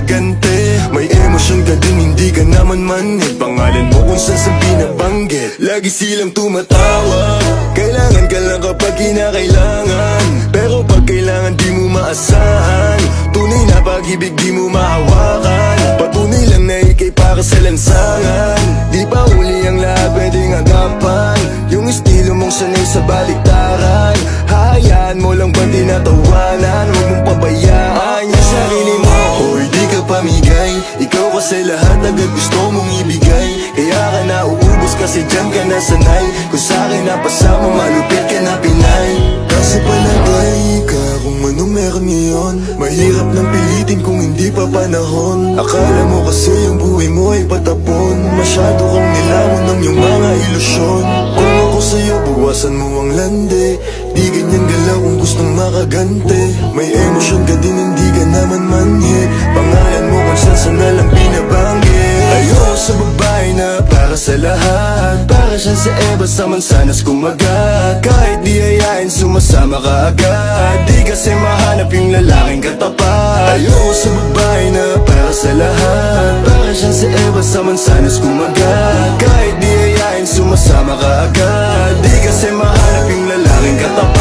makagante. May emosyon ka din, hindi ka naman manhid. Pangalan mo kung saan saan binabanggit. Lagi silang tumatawa, kailangan ka lang kapag kinakailangan. Pero pag kailangan di mo maasahan. Tunay na pag-ibig di mo mahawakan. Patunay lang na ikay para sa lansangan. Di pa huli ang lahat pwedeng agapan. Yung estilo mong sanay sa baliktaran. Hayaan mo lang ba tinatawanan? Huwag mong pabayaan yung sarili mo. Hoy, di ka pamigay. Ikaw kasi lahat agad gusto mong ibigay. Kaya ka nauubos kasi dyan ka nasanay. Kung sa'kin napasama, malupit ka na Pinay. Kasi palagay ka kung anong meron ngayon. Mahirap nang pilitin kung hindi pa panahon. Akala mo kasi yung buhay mo ay patapon. Masyado kang nilamon ng iyong mga ilusyon. Kung ako sa'yo, buwasan mo ang lande. Di ganyan galaw kung gustong makagante. May emosyon ka din, hindi ka naman manhid. Pangalan mo kung saan saan na lang binabanggit. Ayoko sa babae na para sa lahat. Para siya sa Eva sa mansanas kumagat. Kahit di hayain, sumasama ka agad. Di kasi mahanap yung lalaking katapat. Ayoko sa babae na para sa lahat. Para siya sa Eva sa mansanas kumagat. Kahit di hayain, sumasama ka agad. Di kasi mahanap yung lalaking katapat.